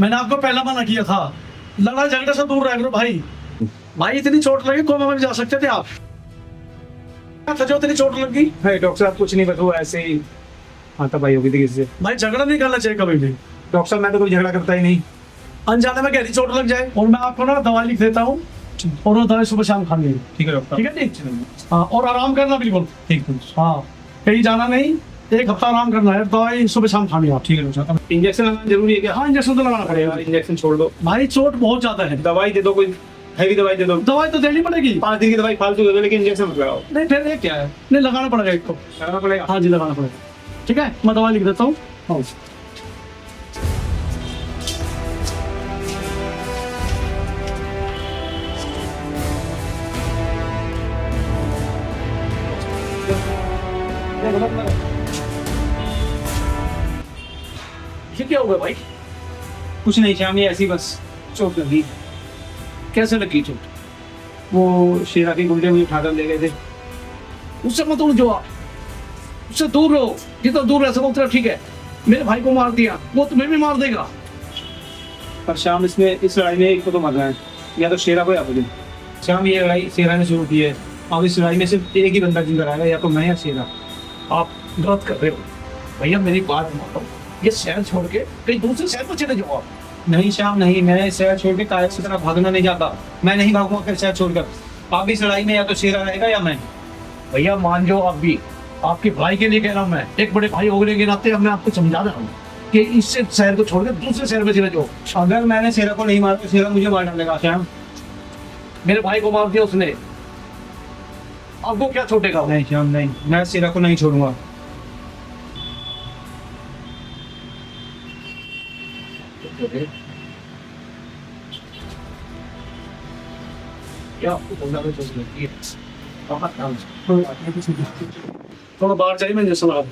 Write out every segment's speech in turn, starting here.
मैंने आपको पहला मना किया था, लड़ाई झगड़े से दूर रह करो भाई। भाई इतनी चोट लगी, कोमा में जा सकते थे आप। क्या था जो इतनी चोट लगी? है डॉक्टर साहब, कुछ नहीं, बस वो ऐसे ही हाथापाई हो गई थी किसी से। भाई झगड़ा नहीं करना चाहिए कभी भी। डॉक्टर साहब मैं तो कोई झगड़ा करता ही नहीं। अनजाने में गहरी चोट लग जाए। और मैं आपको ना दवा लिख देता हूँ, और वो दवाई सुबह शाम खानी है। ठीक है डॉक्टर। ठीक है ठीक। हाँ, और आराम करना बिल्कुल। ठीक है। हाँ, कहीं जाना नहीं, 1 हफ्ता आराम करना है, दवाई सुबह शाम खानी है आप। ठीक है डॉक्टर साहब। इंजेक्शन लगाना जरूरी है क्या? हाँ, इंजेक्शन तो लगाना अरे यार, पड़ेगा। इंजेक्शन छोड़ दो। भाई चोट बहुत ज्यादा है, दवाई दे दो, कोई हैवी दवाई दे दो। दवाई तो देनी पड़ेगी। 5 दिन की दवाई फालतू दे दो, लेकिन इंजेक्शन मत लगाओ। नहीं फिर एक क्या है, नहीं लगाना पड़ेगा एक को। लगाना पड़ेगा। हाँ जी, लगाना पड़ेगा। ठीक है, मैं दवाई लिख देता हूँ। हाँ। ये क्या हुआ भाई? कुछ नहीं श्याम, ये ऐसी बस चोट लगी। कैसे लगी चोट? वो शेरा की गुंडे मुझे उठाकर ले गए थे। उससे मत उलझो आप, उससे दूर रहो, जितना दूर रह सको उतना ठीक है। मेरे भाई को मार दिया, वो तुम्हें भी मार देगा। पर श्याम, इसमें इस लड़ाई में एक को तो मरना है, या तो शेरा को या मुझे। श्याम, ये लड़ाई शेरा ने शुरू की है, अब इस लड़ाई में सिर्फ एक ही बंदा जिंदा रहेगा, या तो मैं या शेरा। आप गलत कर रहे हो भैया, मेरी बात मानो। ये शहर छोड़ के कहीं दूसरे शहर में चले जाओ आप। नहीं श्याम नहीं, मैं शहर छोड़ के कायक की तरह भागना नहीं चाहता। मैं नहीं भागूंगा फिर शहर छोड़कर। आप इस लड़ाई में या तो शेरा रहेगा या मैं। भैया मान जाओ, आप भी आपके भाई के लिए कह रहा हूँ। मैं एक बड़े भाई होने के नाते मैं आपको समझा रहा हूँ कि इससे शहर को छोड़कर दूसरे शहर में चले जाओ। अगर मैंने शेरा को नहीं मारा तो शेरा मुझे मार डालेगा। श्याम, मेरे भाई को मार दिया उसने, आपको क्या छोड़ेगा? नहीं श्याम नहीं, मैं शेरा को नहीं छोड़ूंगा। क्या आपको बोलना है? थोड़ा बाहर जाइए, मैं जैसा लगा।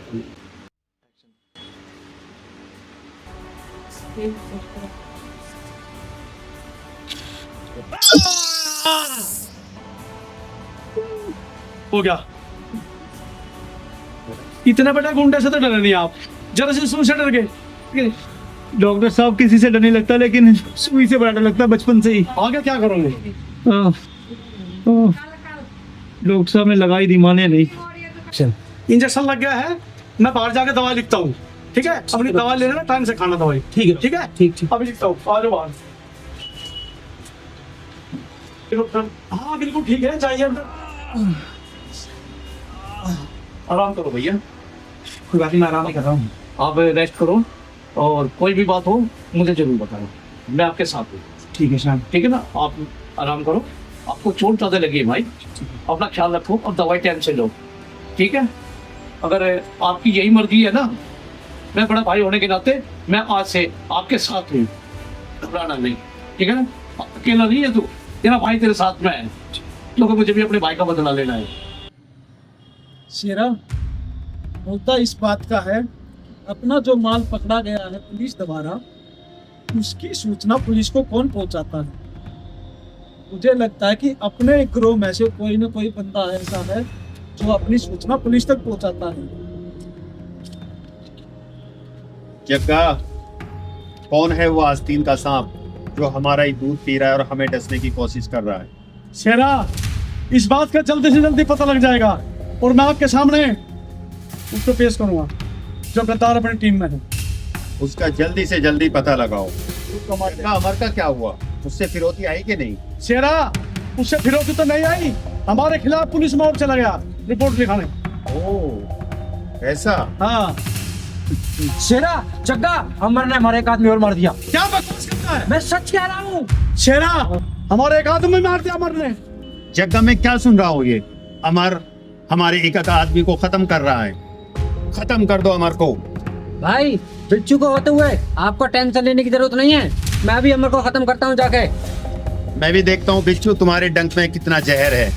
हो गया। इतने बड़े गुंडे से तो डरे नहीं आप, जरा से सुन से डर गए। डॉक्टर साहब, किसी से डर नहीं लगता, लेकिन सुई से बड़ा डर लगता है बचपन से ही। आगे क्या करोगे? डॉक्टर साहब ने लगाई दी, माने नहीं। इंजेक्शन लग गया है, मैं बाहर जाके दवा लिखता हूँ। ठीक है, अपनी दवा ले लेना, टाइम से खाना दवाई। ठीक है ठीक है, ठीक ठीक। अभी लिखता हूँ, आ जाओ बाहर। हाँ बिल्कुल ठीक है, जाइए अंदर। आराम करो भैया, कोई बात नहीं, मैं आराम ही कर रहा हूँ। आप रेस्ट करो, और कोई भी बात हो मुझे जरूर बताना, मैं आपके साथ हूँ। ठीक है श्याम। ठीक है ना, आप आराम करो। आपको चोट ज़्यादा लगी है भाई, अपना ख्याल रखो और दवाई टाइम से लो। ठीक है, अगर आपकी यही मर्जी है ना, मैं बड़ा भाई होने के नाते मैं आज से आपके साथ हूँ, घबराना नहीं। ठीक है ना, अकेला नहीं है तू, तेरा भाई तेरे साथ में है, क्योंकि मुझे भी अपने भाई का बदला लेना है। शेरा, मुद्दा इस बात का है, अपना जो माल पकड़ा गया है पुलिस द्वारा, उसकी सूचना पुलिस को कौन पहुंचाता है? मुझे लगता है कि अपने ग्रोह में से कोई ना कोई बंदा ऐसा है जो अपनी सूचना पुलिस तक पहुंचाता है। जग्गा, कौन है वो आस्तीन का सांप जो हमारा ही दूध पी रहा है और हमें डसने की कोशिश कर रहा है? शेरा, इस बात का जल्दी से जल्दी पता लग जाएगा, और मैं आपके सामने उसको पेश करूंगा जो गद्दार अपनी टीम में है। उसका जल्दी से जल्दी पता लगाओ। जग्गा, अमर का क्या हुआ? उससे फिरौती आई कि नहीं? शेरा, उससे फिरौती तो नहीं आई, हमारे खिलाफ पुलिस में और चला गया रिपोर्ट लिखाने। ओह, ऐसा? हाँ। शेरा, जग्गा, अमर ने हमारे एक आदमी और मार दिया। क्या बकवास करता है? मैं सच कह रहा हूँ। शेरा, हमारे एक आदमी मार दिया अमर ने। जग्गा, मैं क्या सुन रहा हूँ ये? अमर हमारे एक आदमी को खत्म कर रहा है। खत्म कर दो अमर को। भाई, बिच्छू को होते हुए आपको टेंशन लेने की जरूरत नहीं है, मैं भी अमर को खत्म करता हूँ जाके। मैं भी देखता हूँ बिच्छू तुम्हारे डंक में कितना जहर है।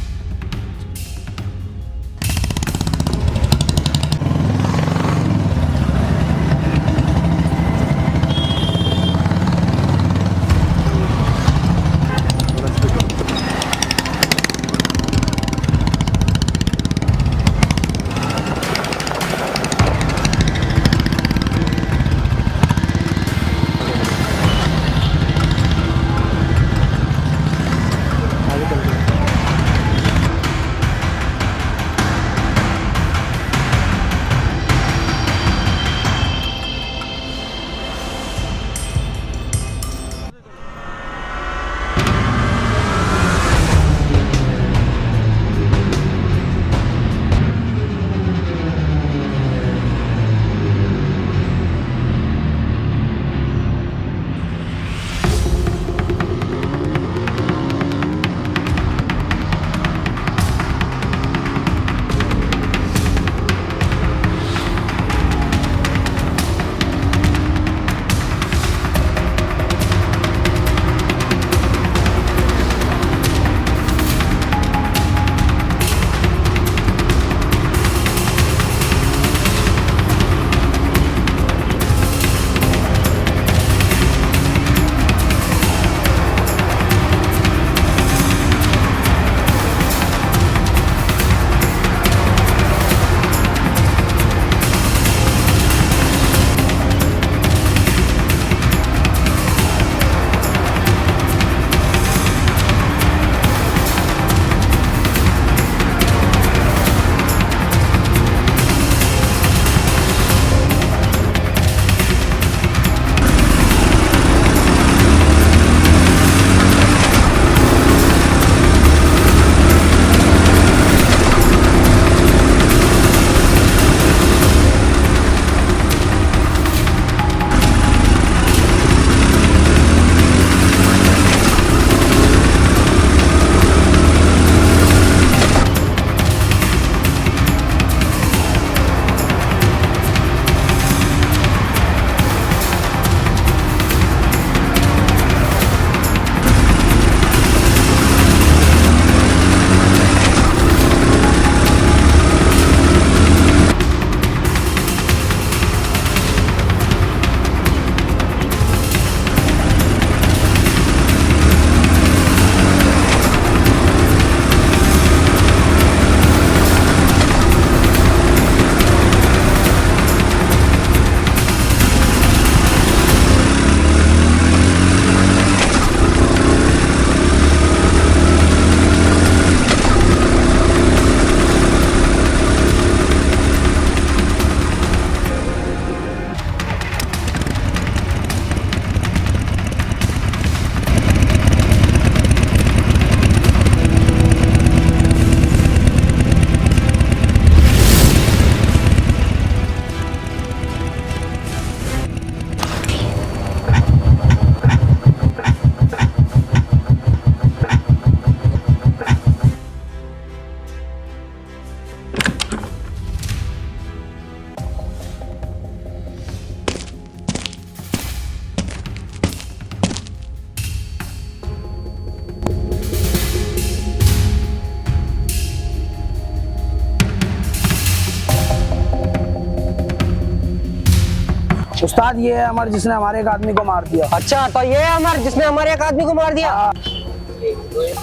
उस्ताद ये है अमर जिसने हमारे एक आदमी को मार दिया। अच्छा, तो ये है अमर जिसने हमारे एक आदमी को मार दिया।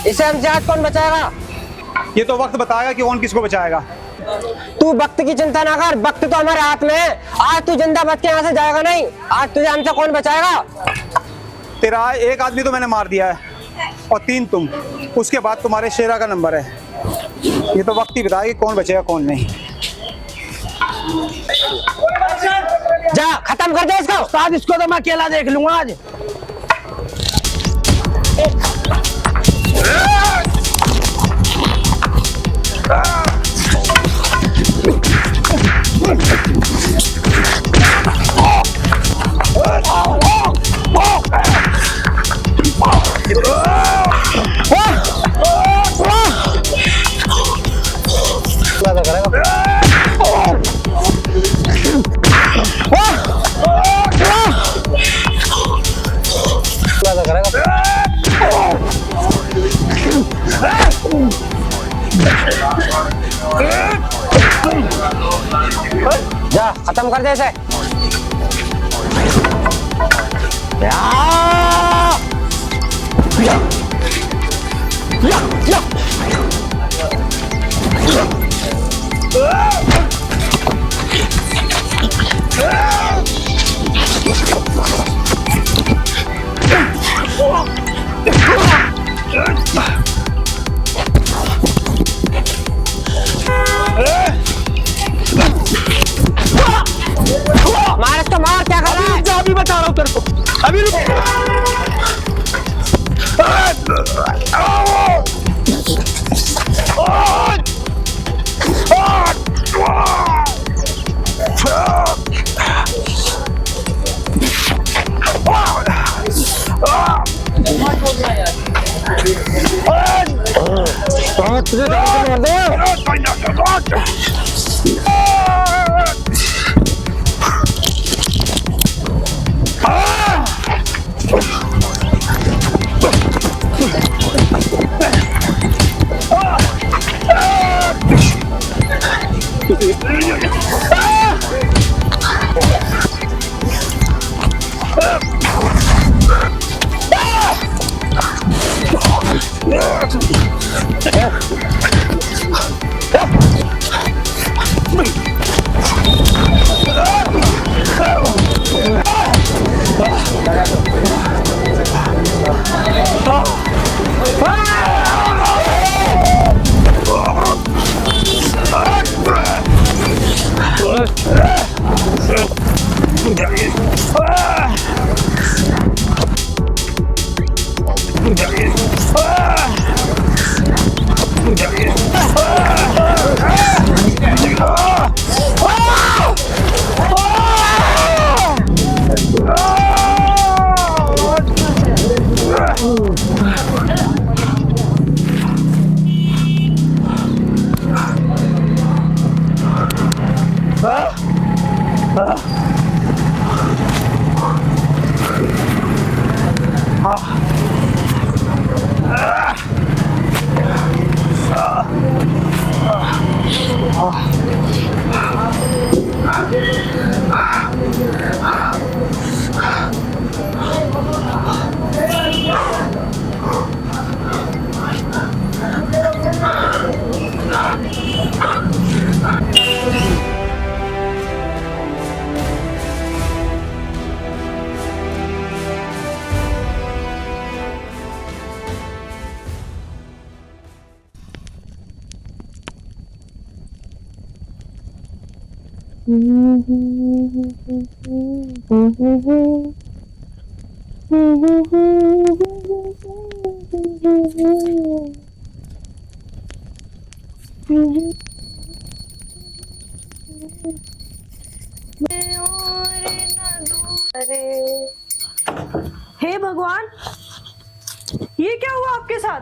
इसे हमसे आज कौन बचाएगा? ये तो वक्त बताएगा कि कौन किसको बचाएगा। तू वक्त की चिंता ना कर, वक्त तो हमारे हाथ में है। आज तू जिंदा बच के यहाँ से जाएगा नहीं, आज तुझे हमसे कौन बचाएगा? तेरा एक आदमी तो मैंने मार दिया है और 3 तुम, उसके बाद तुम्हारे शेरा का नंबर है। ये तो वक्त ही बताएगा कि कौन बचेगा कौन नहीं। जा खत्म कर दे इसको। उस्ताद इसको तो मैं अकेला देख लूंगा आज। जा खत्म कर दे इसे। मार इसको, मार। क्या कर रहा है? अभी बता रहा हूँ तेरे को, अभी तुझे मार दे। हे भगवान, ये क्या हुआ आपके साथ?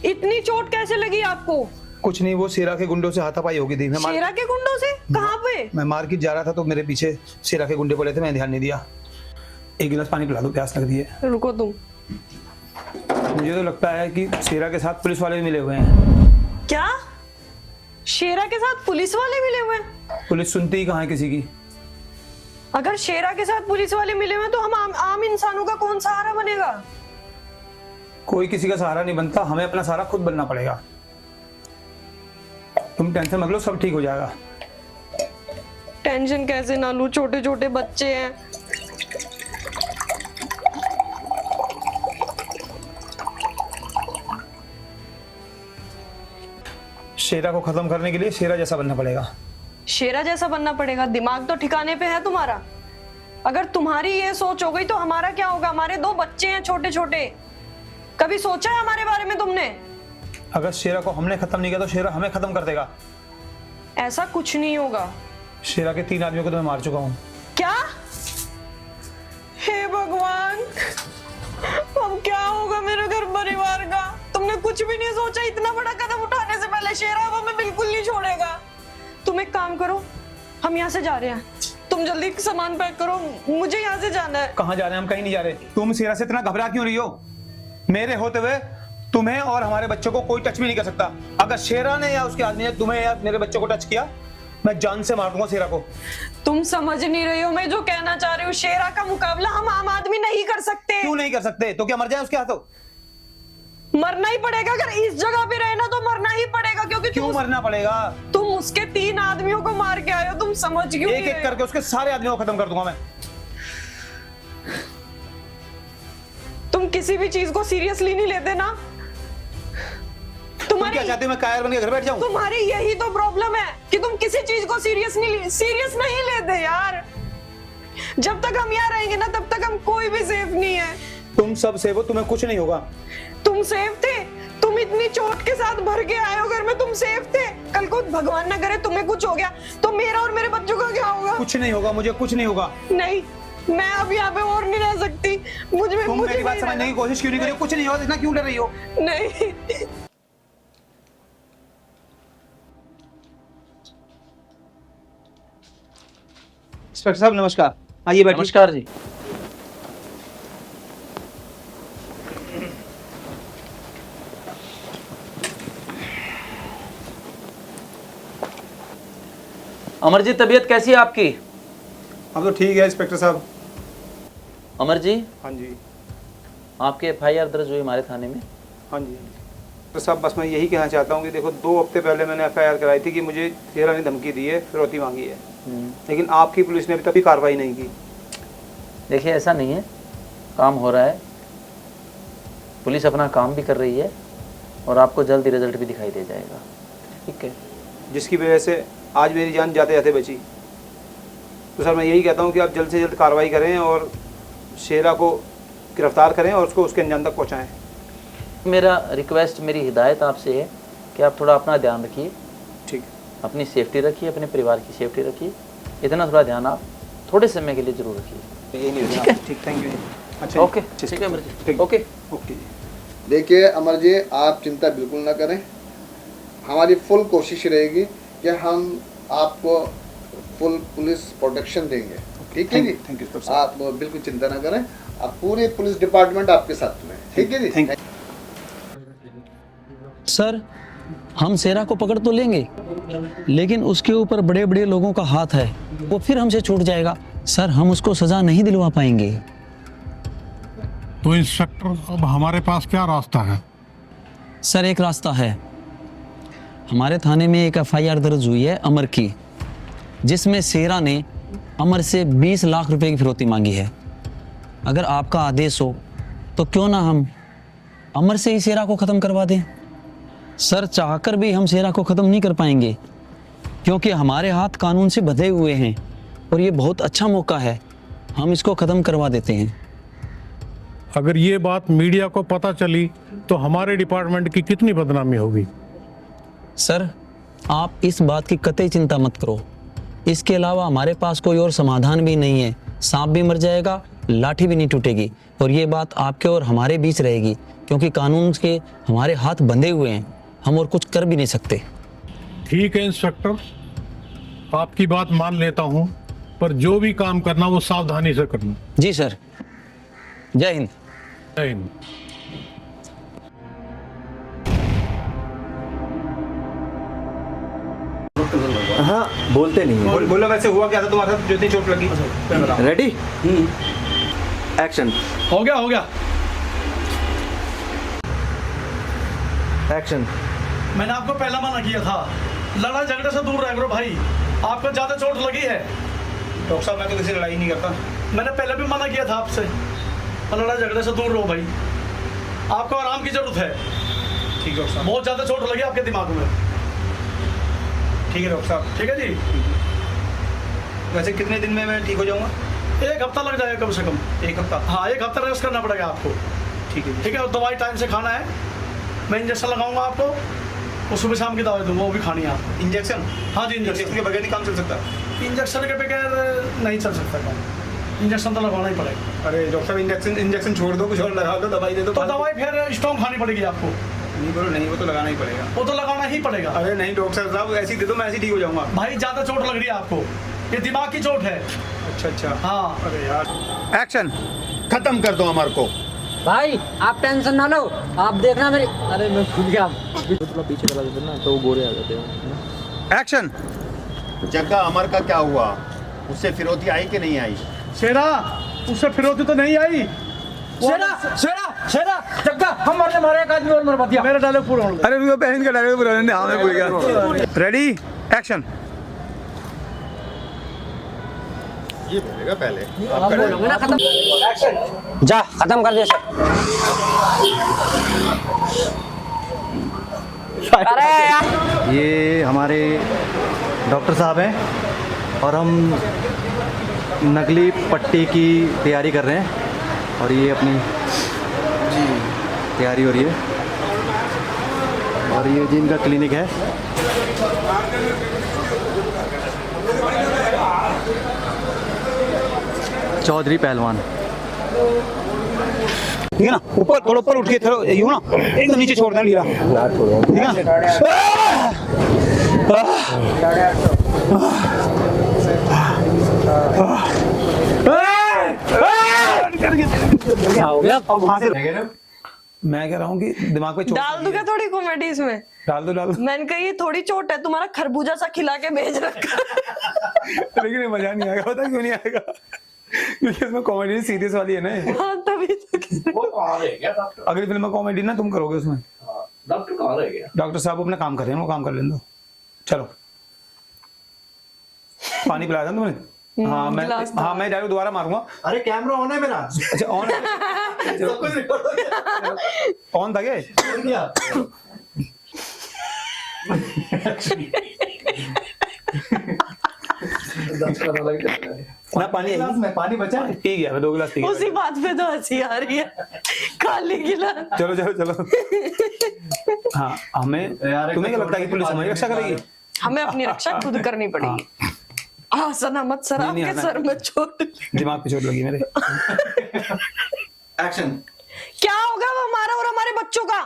इतनी चोट कैसे लगी आपको? कुछ नहीं, वो शेरा के गुंडों से हाथापाई हो गई थी। शेरा के गुंडों से? कहाँ पे? मैं मार्केट जा रहा था तो मेरे पीछे शेरा के गुंडे पड़े थे, मैंने ध्यान नहीं दिया। एक गिलास पानी पिला दो, प्यास लग रही है। रुको तुम। मुझे तो लगता है कि शेरा के साथ पुलिस वाले भी मिले हुए हैं। क्या? शेरा के साथ पुलिस वाले मिले हुए हैं? पुलिस सुनती ही कहाँ है किसी की। अगर शेरा के साथ पुलिस वाले मिले हुए तो हम आम इंसानों का कौन सहारा बनेगा? कोई किसी का सहारा नहीं बनता, हमें अपना सहारा खुद बनना पड़ेगा। तुम टेंशन मत लो, सब ठीक हो जाएगा। टेंशन कैसे ना लूं, छोटे छोटे बच्चे हैं। शेरा को खत्म करने के लिए शेरा जैसा बनना पड़ेगा। शेरा जैसा बनना पड़ेगा? दिमाग तो ठिकाने पे है तुम्हारा? अगर तुम्हारी ये सोच हो गई तो हमारा क्या होगा? हमारे 2 बच्चे हैं छोटे छोटे, कभी सोचा है हमारे बारे में तुमने? अगर शेरा को हमने खत्म नहीं किया तो शेरा हमें खत्म कर देगा। ऐसा कुछ नहीं होगा। शेरा के 3 आदमियों को तो मैं मार चुका हूँ। क्या? हे भगवान, अब क्या होगा मेरे घर परिवार का? तुमने कुछ भी नहीं सोचा? इतना बड़ा कदम उठाने से पहले शेरा अब हमें बिल्कुल नहीं छोड़ेगा। तुम एक काम करो, हम यहाँ से जा रहे हैं, तुम जल्दी सामान पैक करो, मुझे यहाँ से जाना है। कहाँ जा रहे हैं? हम कहीं नहीं जा रहे। तुम शेरा से इतना घबरा क्यों रही हो? मेरे होते हुए तुम्हें और हमारे बच्चों को कोई टच भी नहीं कर सकता। अगर शेरा ने या उसके आदमी ने तुम्हें या मेरे बच्चों को टच किया, मैं जान से मार दूंगा शेरा को। तुम समझ नहीं रही हो मैं जो कहना चाह रही हूँ। शेरा का मुकाबला हम आम आदमी नहीं कर सकते। क्यों नहीं कर सकते? तो क्या मर जाए उसके हाथों? मरना ही पड़ेगा। अगर इस जगह पे रहे ना तो मरना ही पड़ेगा, क्योंकि क्यों मरना पड़ेगा? तुम उसके 3 आदमियों को मार के आए हो। तुम समझ क्यों नहीं एक एक करके उसके सारे आदमियों को खत्म कर दूंगा मैं। तुम किसी भी चीज को सीरियसली नहीं लेते ना। तुम क्या चाहते हो? मैं कायर बन के घर बैठ जाऊं? तुम्हारी यही तो प्रॉब्लम है कि तुम किसी चीज को सीरियस नहीं लेते यार। जब तक हम यहाँ रहेंगे ना तब तक हम कोई भी सेफ नहीं है। तुम सब सेफ हो, तुम्हें कुछ नहीं होगा। तुम सेफ थे? तुम इतनी चोट के साथ भर के आए हो घर में, तुम सेफ थे? कल को भगवान ना करे तुम्हें कुछ हो गया तो मेरा और मेरे बच्चों का क्या होगा? कुछ नहीं होगा, मुझे कुछ नहीं होगा। नहीं, मैं अब यहाँ पे और नहीं रह सकती। तुम मेरी बात समझने की कोशिश क्यों नहीं करी? कुछ नहीं होगा, इतना क्यों डर रही हो? नहीं। इंस्पेक्टर साहब नमस्कार, आइए बैठिए। नमस्कार जी। अमर जी, तबीयत कैसी है आपकी? अब तो ठीक है इंस्पेक्टर साहब। अमर जी, हाँ जी। आपके एफआईआर दर्ज हुई हमारे थाने में। हाँ जी तो साहब, बस मैं यही कहना चाहता हूँ कि देखो 2 हफ्ते पहले मैंने एफआईआर कराई थी कि मुझे शेरा ने धमकी दी है, फिरौती मांगी है, लेकिन आपकी पुलिस ने अभी तक भी कार्रवाई नहीं की। देखिए, ऐसा नहीं है, काम हो रहा है, पुलिस अपना काम भी कर रही है और आपको जल्द ही रिजल्ट भी दिखाई दे जाएगा। ठीक है, जिसकी वजह से आज मेरी जान जाते जाते बची। तो सर मैं यही कहता हूँ कि आप जल्द से जल्द कार्रवाई करें और शेरा को गिरफ्तार करें और उसको उसके अंजाम तक पहुँचाएँ। मेरा रिक्वेस्ट, मेरी हिदायत आपसे है कि आप थोड़ा अपना ध्यान रखिए। ठीक, अपनी सेफ्टी रखिए, अपने परिवार की सेफ्टी रखिए। इतना थोड़ा ध्यान आप थोड़े समय के लिए जरूर रखिए। यही नहीं ठीक है? ठीक, थैंक यू। अच्छा, ओके, ठीक है अमर जी। ओके ओके जी। देखिए अमर जी, आप चिंता बिल्कुल ना करें, हमारी फुल कोशिश रहेगी कि हम आपको फुल पुलिस प्रोटेक्शन देंगे। ठीक है जी? Thank you. आप बिल्कुल चिंता ना करें, आप पूरे पुलिस डिपार्टमेंट आपके साथ में। ठीक है जी? सर, हम शेरा को पकड़ तो लेंगे, लेकिन उसके ऊपर बड़े बड़े लोगों का हाथ है, वो फिर हमसे छूट जाएगा। सर, हम उसको सजा नहीं दिलवा पाएंगे। तो इंस्पेक्टर, अब हमारे पास क्या रास्ता है? सर, एक रास्ता है। हमारे थाने में एक एफआईआर दर्ज हुई है अमर की, जिसमें शेरा ने अमर से 20 लाख रुपए की फिरौती मांगी है। अगर आपका आदेश हो तो क्यों ना हम अमर से ही शेरा को ख़त्म करवा दें। सर, चाहकर भी हम शेरा को ख़त्म नहीं कर पाएंगे, क्योंकि हमारे हाथ कानून से बंधे हुए हैं और ये बहुत अच्छा मौका है, हम इसको ख़त्म करवा देते हैं। अगर ये बात मीडिया को पता चली तो हमारे डिपार्टमेंट की कितनी बदनामी होगी। सर, आप इस बात की कतई चिंता मत करो। इसके अलावा हमारे पास कोई और समाधान भी नहीं है। सांप भी मर जाएगा, लाठी भी नहीं टूटेगी, और ये बात आपके और हमारे बीच रहेगी, क्योंकि कानून के हमारे हाथ बंधे हुए हैं, हम और कुछ कर भी नहीं सकते। ठीक है इंस्पेक्टर, आपकी बात मान लेता हूँ, पर जो भी काम करना वो सावधानी से करना। जी सर, जय हिंद। जय हिंद। हाँ बोलते नहीं है। बोलो वैसे हुआ क्या था तुम्हारे साथ जो इतनी चोट लगी? Ready action. हो गया एक्शन। मैंने आपको पहला मना किया था, लड़ाई झगड़े से दूर रह करो भाई, आपको ज्यादा चोट लगी है। डॉक्टर साहब मैं तो किसी लड़ाई नहीं करता। मैंने पहले भी मना किया था आपसे, लड़ाई झगड़े से दूर रहो भाई, आपको आराम की जरूरत है। ठीक है डॉक्टर साहब। बहुत ज्यादा चोट लगी आपके दिमाग में। ठीक है डॉक्टर साहब। ठीक है जी। वैसे कितने दिन में मैं ठीक हो जाऊंगा? 1 हफ्ता लग जाएगा कम से कम। 1 हफ्ता? हाँ 1 हफ्ता रेस्ट करना पड़ेगा आपको। ठीक है। ठीक है, और दवाई टाइम से खाना है। मैं इंजेक्शन लगाऊंगा आपको, और सुबह शाम की दवाई दूंगा, वो भी खानी है आपको। इंजेक्शन? हाँ जी, इंजेक्शन के बगैर नहीं काम चल सकता? इंजेक्शन के बगैर नहीं चल सकता काम, इंजेक्शन तो लगवाना ही पड़ेगा। अरे डॉक्टर साहब इंजेक्शन छोड़ दो, कुछ और लगा दो, दवाई दे दो। तो दवाई फिर स्ट्रॉन्ग खानी पड़ेगी आपको। नहीं बोलो नहीं, वो तो लगाना ही पड़ेगा। वो तो लगाना ही पड़ेगा। अरे नहीं डॉक्टर साहब ऐसी दे दो, मैं ऐसी ठीक हो जाऊंगा। भाई ज्यादा चोट लग रही है आपको, ये दिमाग की चोट है। अच्छा। हाँ। अरे यार। एक्शन। खत्म कर दो अमर को। भाई आप टेंशन ना लो, आप देखना मेरी। अरे मैं भूल गया, थोड़ा पीछे चला देते ना तो वो गोरे आ जाते हैं। एक्शन। जग्गा अमर का क्या हुआ? उससे फिरौती आई कि नहीं आई? शेरा, उससे फिरौती तो नहीं आई। शेरा जग्गा, हम मारे एक आदमी और मरवा दिया। मेरा डायलॉग पूरा होने दो। अरे वो बहन का डायलॉग पूरा होने, हाँ मैं भूल गया। Ready action. ये बोलेगा पहले। जा खत्म कर दे इसे। अरे यार, ये हमारे डॉक्टर साहब हैं और हम नकली पट्टी की तैयारी कर रहे हैं और ये अपनी तैयारी हो रही है और ये जी इनका क्लिनिक है। चौधरी पहलवान। ठीक है ना, ऊपर थोड़ा ऊपर उठ के थोड़ा यूं ना, एकदम नीचे छोड़ देना लीला। ठीक है ना। मैं कह रहा हूँ कि दिमाग पे चोट डाल दूं क्या थोड़ी कॉमेडी इसमें? डाल दो। मैंने कहा ये थोड़ी चोट है, तुम्हारा खरबूजा सा खिला के भेज रखा। लेकिन ये मजा नहीं आएगा, पता क्यों नहीं आएगा? क्योंकि इसमें कॉमेडी सीरियस वाली है ना। हाँ तभी तो। अगली फिल्म में कॉमेडी ना तुम करोगे उसमें। डॉक्टर कहाँ रह गया? डॉक्टर साहब अपना काम कर रहे हैं, वो काम कर लेने दो। चलो पानी पिलाया था तुमने? हाँ मैं डायलॉग दोबारा मारूंगा। अरे कैमरा ऑन है मेरा। अच्छा ऑन ऑन था क्या? ना पानी में पानी बचा है। पी गया मैं, 2 गिलास पी गया। उसी बात पे तो हंसी आ रही है, खाली गिलास। चलो। हाँ हमें, तुम्हें क्या लगता है कि पुलिस हमारी रक्षा करेगी? हमें अपनी रक्षा खुद करनी पड़ेगी। हंसना मत सर, नहीं, आपके सर में चोट। दिमाग पे चोट लगी मेरे। एक्शन। क्या होगा वो हमारा और हमारे बच्चों का?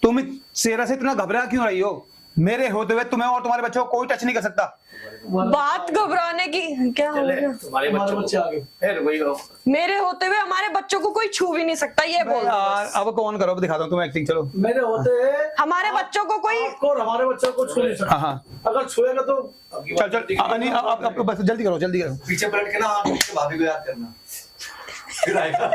तुम शेरा से इतना घबरा क्यों रही हो? मेरे होते हुए तुम्हें और तुम्हारे बच्चों को कोई टच नहीं कर सकता। बात घबराने की क्या हो गया? तुम्हारे बच्चे आ गए फिर वही हो। मेरे होते हुए हमारे बच्चों को कोई छू भी नहीं सकता, ये बोल। यार अब कौन करो, अब दिखाता हूँ तुम्हें एक्टिंग। चलो मेरे होते हमारे बच्चों को कोई और हमारे बच्चों को छू नहीं सकता। हाँ अगर छुएगा तो चल नहीं अब बस जल्दी करो। पीछे पलट के ना आप भाभी को याद करना फिर आएगा।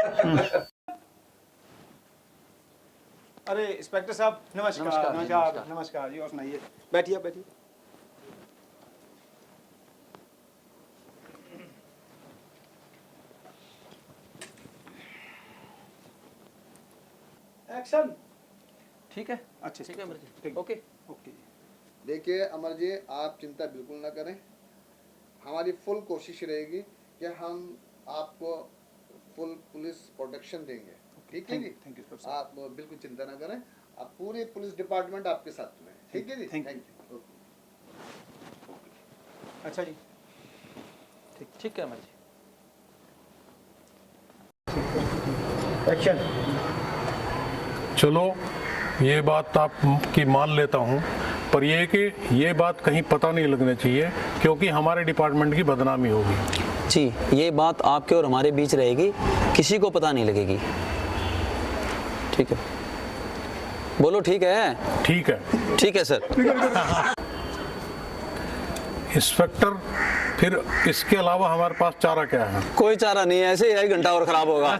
अरे इंस्पेक्टर साहब नमस्कार जी, और सुनाइए। बैठिए। एक्शन। ठीक है। अच्छा ठीक है अमर जी। ओके। देखिए अमर जी, आप चिंता बिल्कुल ना करें। हमारी फुल कोशिश रहेगी कि हम आपको फुल पुलिस प्रोटेक्शन देंगे। ठीक है जी? Thank you. आप बिल्कुल चिंता ना करें, आप पूरे पुलिस डिपार्टमेंट आपके साथ में है। ठीक है जी? Thank you. अच्छा जी, ठीक है अमर जी। एक्शन। चलो ये बात आपकी मान लेता हूँ, पर ये कि ये बात कहीं पता नहीं लगना चाहिए क्योंकि हमारे डिपार्टमेंट की बदनामी होगी। जी ये बात आपके और हमारे बीच रहेगी, किसी को पता नहीं लगेगी। ठीक है, बोलो ठीक है? ठीक है। ठीक है सर। इंस्पेक्टर, फिर इसके अलावा हमारे पास चारा क्या है? कोई चारा नहीं है, ऐसे ही 1 घंटा और खराब होगा।